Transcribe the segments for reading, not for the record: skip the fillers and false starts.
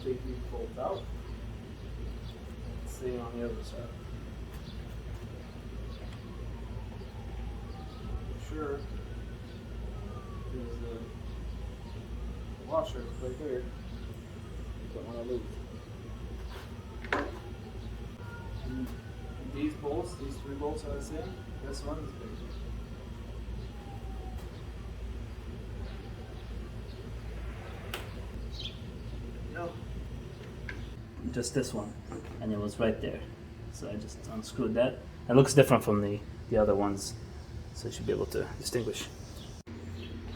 take these bolts out. Same on the other side. Sure. There's the washer right there. Don't want to lose. And these bolts, these 3 bolts are the same. This one is big. No. Just this one, and it was right there. So I just unscrewed that. It looks different from the other ones, so you should be able to distinguish.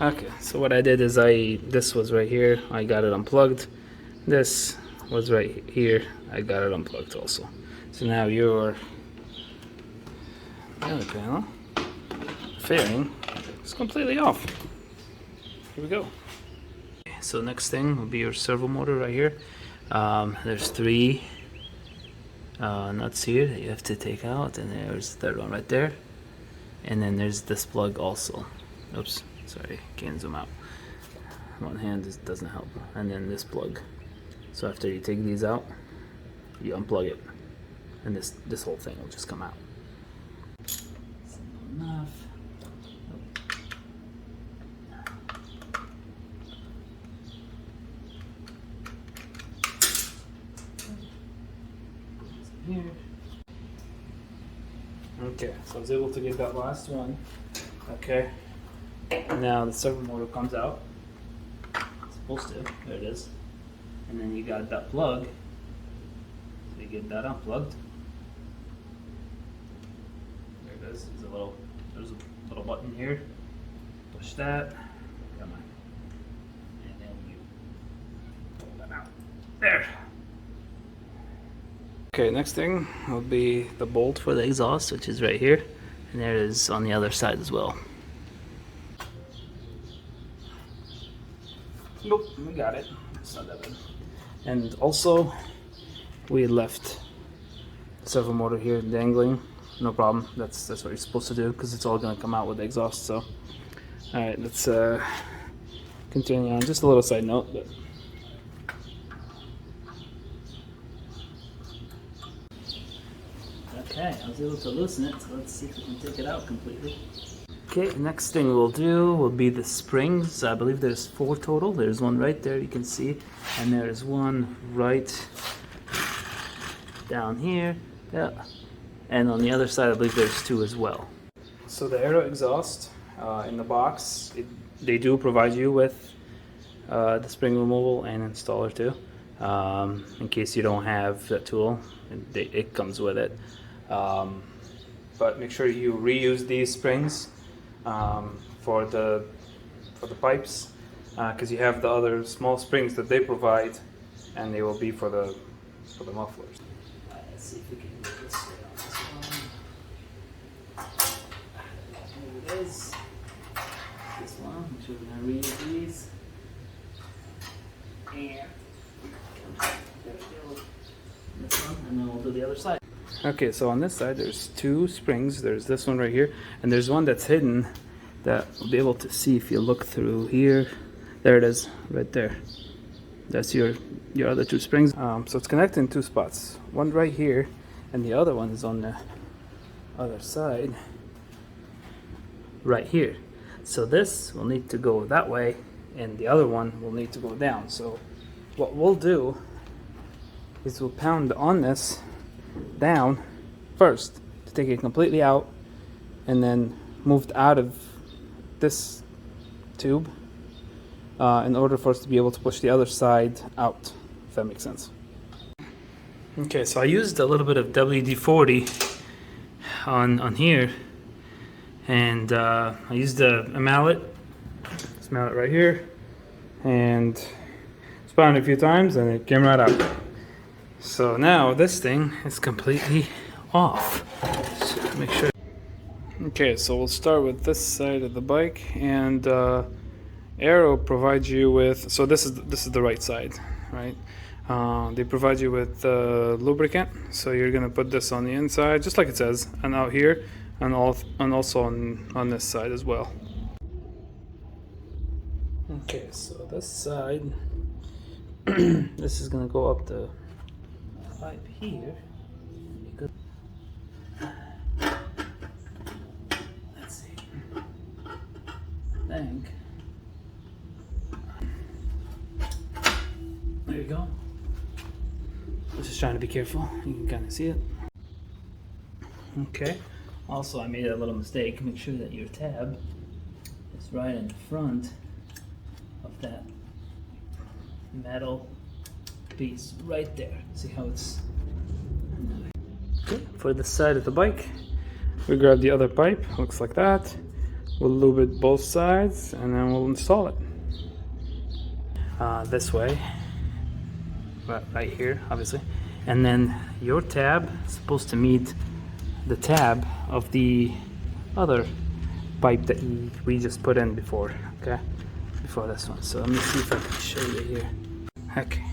Okay, so what I did is this was right here, I got it unplugged. This was right here, I got it unplugged also. So now your other panel fairing is completely off. Here we go. So next thing will be your servo motor right here. There's 3 nuts here that you have to take out, and there's the 3rd one right there. And then there's this plug also. Oops, sorry, can't zoom out. One hand just doesn't help. And then this plug. So after you take these out, you unplug it, and this whole thing will just come out. Enough. Here. Okay, so I was able to get that last one. Okay. Now the servo motor comes out. It's supposed to. There it is. And then you got that plug. So you get that unplugged. There it is. There's a little button here. Push that. Come on. And then you pull that out. There. Okay, next thing will be the bolt for the exhaust, which is right here, and there it is on the other side as well. Nope, we got it. It's not that bad. And also, we left the servo motor here dangling. No problem. That's what you're supposed to do, because it's all going to come out with the exhaust. So, all right, let's continue on. Just a little side note, but. Okay, I was able to loosen it, so let's see if we can take it out completely. Okay, next thing we'll do will be the springs. I believe there's 4 total. There's one right there, you can see, and there's one right down here. Yeah, and on the other side, I believe there's 2 as well. So the aero exhaust in the box, they do provide you with the spring removal and installer too. In case you don't have that tool, it comes with it. But make sure you reuse these springs for the pipes, because you have the other small springs that they provide, and they will be for the mufflers. Let's see if we can get this right on this one. Here it is. This one. Make sure we're gonna reuse these. And this one, and then we'll do the other side. Okay, so on this side there's 2 springs. There's this one right here, and there's one that's hidden that we'll be able to see if you look through here. There it is, right there. That's your other 2 springs. So it's connected in 2 spots. One right here, and the other one is on the other side, right here. So this will need to go that way, and the other one will need to go down. So what we'll do is we'll pound on this down first to take it completely out, and then moved out of this tube in order for us to be able to push the other side out, if that makes sense. Okay, so I used a little bit of WD-40 on here, and I used a mallet. This mallet right here, and spun it a few times, and it came right out. So now this thing is completely off. So make sure. Okay, so we'll start with this side of the bike, and Aero provides you with. So this is the right side, right? They provide you with lubricant. So you're gonna put this on the inside, just like it says, and out here, and also on this side as well. this is gonna go up the pipe here. Let's see. I think. There you go. I'm just trying to be careful. You can kind of see it. Okay. Also, I made a little mistake. Make sure that your tab is right in front of that metal piece right there. See how it's... Okay. For the side of the bike, we grab the other pipe. Looks like that. We'll lube it both sides and then we'll install it. This way. Right here, obviously. And then your tab is supposed to meet the tab of the other pipe that we just put in before, okay? Before this one. So let me see if I can show you here. Okay,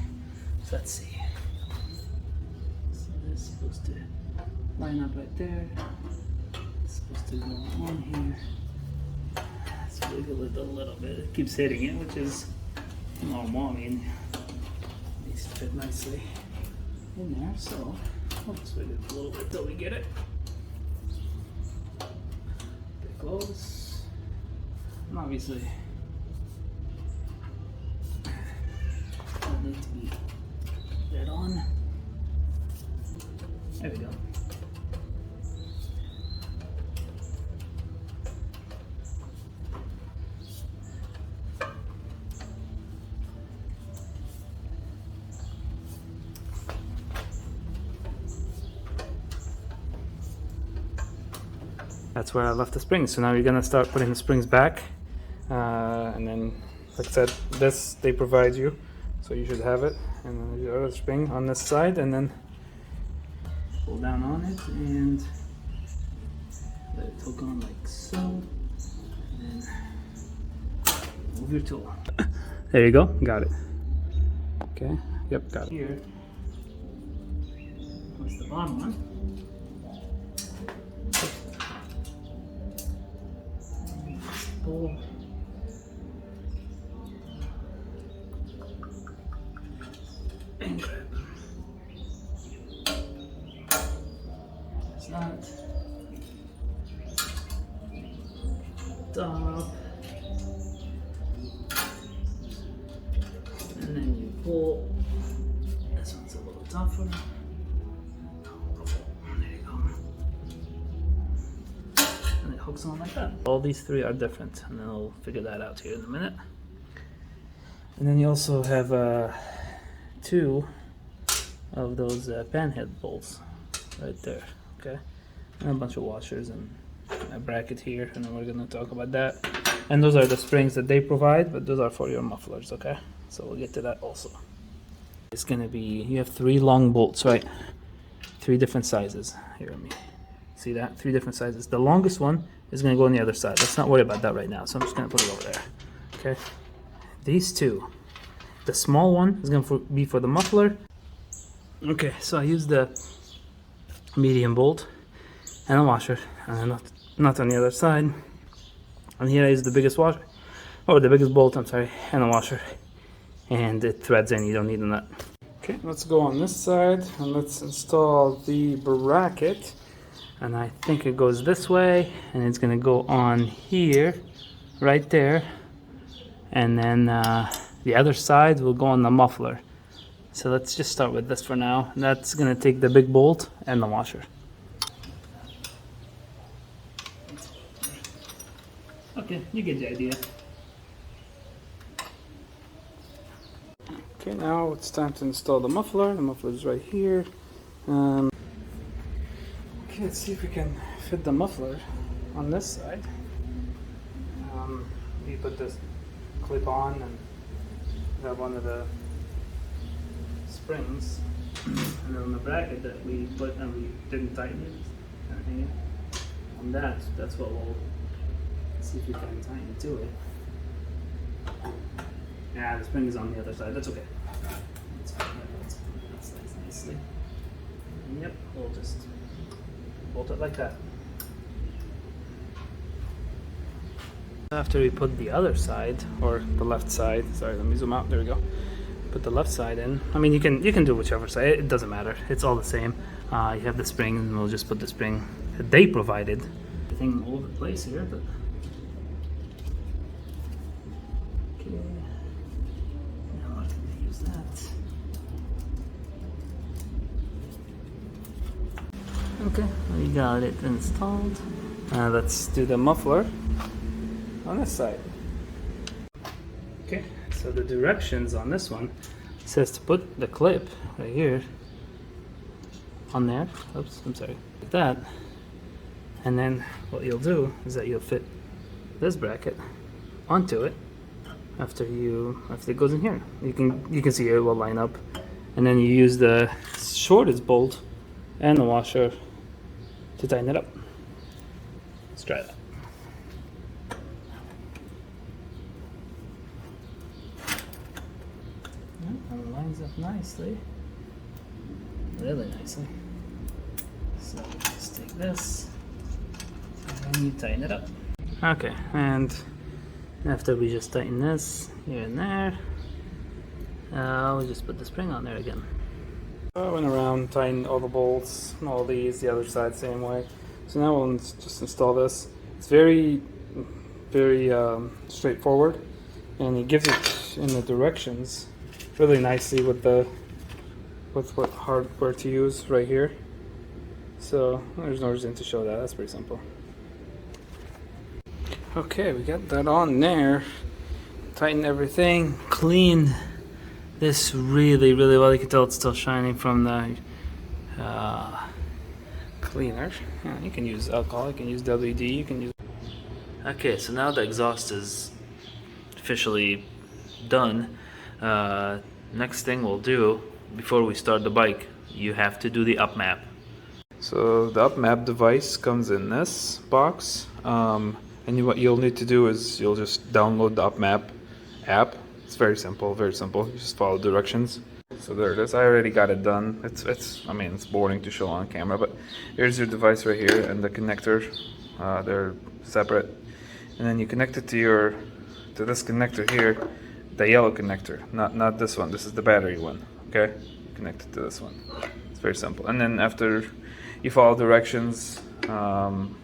so let's see. So this is supposed to line up right there. It's supposed to go on here. Let's wiggle it a little bit. It keeps hitting it, which is normal. I mean, it needs to fit nicely in there, so we'll just wiggle it a little bit till we get it. Get close. And obviously, it'll need to be dead on. There we go. That's where I left the springs. So now you're gonna start putting the springs back, and then, like I said, this they provide you, so you should have it. And then the other spring on this side, and then pull down on it and let it hook on like so. And then move your tool. There you go. Got it. Okay. Yep. Got it. Here. What's the bottom one? Pull. And grab. There's that. Top. And then you pull. This one's a little tougher. Hooks on like that. All these three are different, and then I'll figure that out here in a minute. And then you also have two of those panhead bolts right there, okay? And a bunch of washers and a bracket here, and then we're gonna talk about that. And those are the springs that they provide, but those are for your mufflers, okay? So we'll get to that also. It's gonna be, you have three long bolts, right? Three different sizes. Here, let me see that? Three different sizes. The longest one is going to go on the other side. Let's not worry about that right now. So I'm just going to put it over there. Okay. These two. The small one is going to be for the muffler. Okay. So I use the medium bolt and a washer, and not on the other side. And here I use the biggest washer, or the biggest bolt. I'm sorry, and a washer, and it threads in. You don't need a nut. Okay. Let's go on this side and let's install the bracket. And I think it goes this way, and it's gonna go on here, right there, and then the other side will go on the muffler. So let's just start with this for now. That's gonna take the big bolt and the washer. Okay, you get the idea. Okay, now it's time to install the muffler. The muffler is right here. Okay, let's see if we can fit the muffler on this side. You put this clip on and grab one of the springs, and then on the bracket that we put and we didn't tighten it, kind of hang it on that. That's what we'll see if we can tighten it to it. Yeah, the spring is on the other side. That's okay. That's fine. That slides nicely. And yep, we'll just bolt it like that. After we put the other side, or the left side, sorry, let me zoom out, there we go. put the left side in. I mean, you can do whichever side. It doesn't matter. It's all the same. You have the spring, and we'll just put the spring that they provided. Everything all over the place here, but okay. Now I'm gonna use that. Okay, we got it installed. Let's do the muffler on this side. Okay, so the directions on this one says to put the clip right here on there. Oops, I'm sorry. Like that. And then what you'll do is that you'll fit this bracket onto it after it goes in here. You can see it will line up, and then you use the shortest bolt and the washer to tighten it up. Let's try that. And it lines up nicely, really nicely. So just take this and you tighten it up. Okay, and after we just tighten this here and there, we'll just put the spring on there again. I went around, tightened all the bolts, all these, the other side same way. So now we'll just install this. It's very straightforward, and it gives it in the directions really nicely with what hardware to use right here. So there's no reason to show that. That's pretty simple. Okay, we got that on there. Tighten everything, clean this really well. You can tell it's still shining from the cleaner. Yeah, you can use alcohol, you can use WD, you can use... Okay, so now the exhaust is officially done. Next thing we'll do before we start the bike, you have to do the UpMap. So the UpMap device comes in this box, and what you'll need to do is you'll just download the UpMap app. It's very simple, very simple. You just follow directions. So there it is. I already got it done. I mean, it's boring to show on camera, but here's your device right here and the connector. They're separate, and then you connect it to this connector here, the yellow connector. Not this one. This is the battery one. Okay, connect it to this one. It's very simple. And then after you follow directions on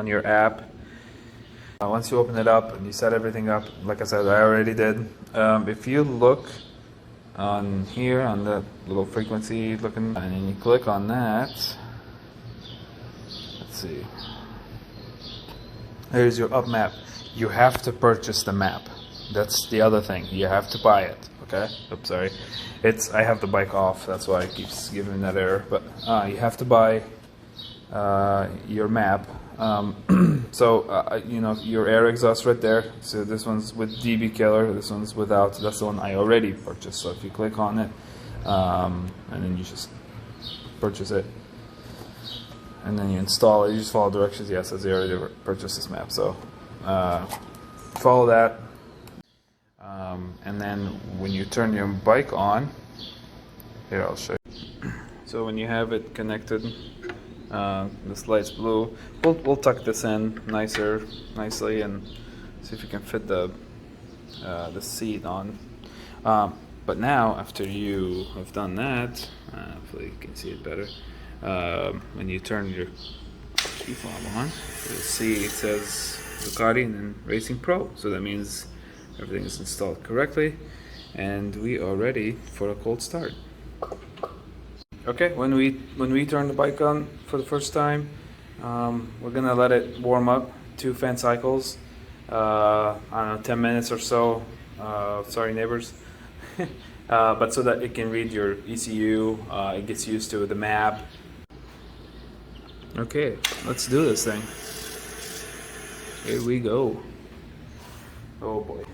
your app. Once you open it up and you set everything up, like I said, I already did. If you look on here on the little frequency looking, and then you click on that, let's see, here's your UpMap. You have to purchase the map. That's the other thing. You have to buy it. Okay. Oops, sorry. I have the bike off. That's why it keeps giving that error. But you have to buy your map. So you know, your air exhaust right there. So this one's with DB killer, this one's without. That's the one I already purchased. So if you click on it, and then you just purchase it, and then you install it, you just follow directions. Yes, as I already purchased this map, so follow that, and then when you turn your bike on, here I'll show you. So when you have it connected, this light's blue. We'll tuck this in nicely, and see if you can fit the seat on. But now, after you have done that, hopefully you can see it better. When you turn your key fob on, you'll see it says Ducati and then Racing Pro. So that means everything is installed correctly, and we are ready for a cold start. Okay, when we turn the bike on for the first time, we're gonna let it warm up 2 fan cycles. I don't know, 10 minutes or so. Sorry, neighbors. But so that it can read your ECU, it gets used to the map. Okay, let's do this thing. Here we go. Oh boy.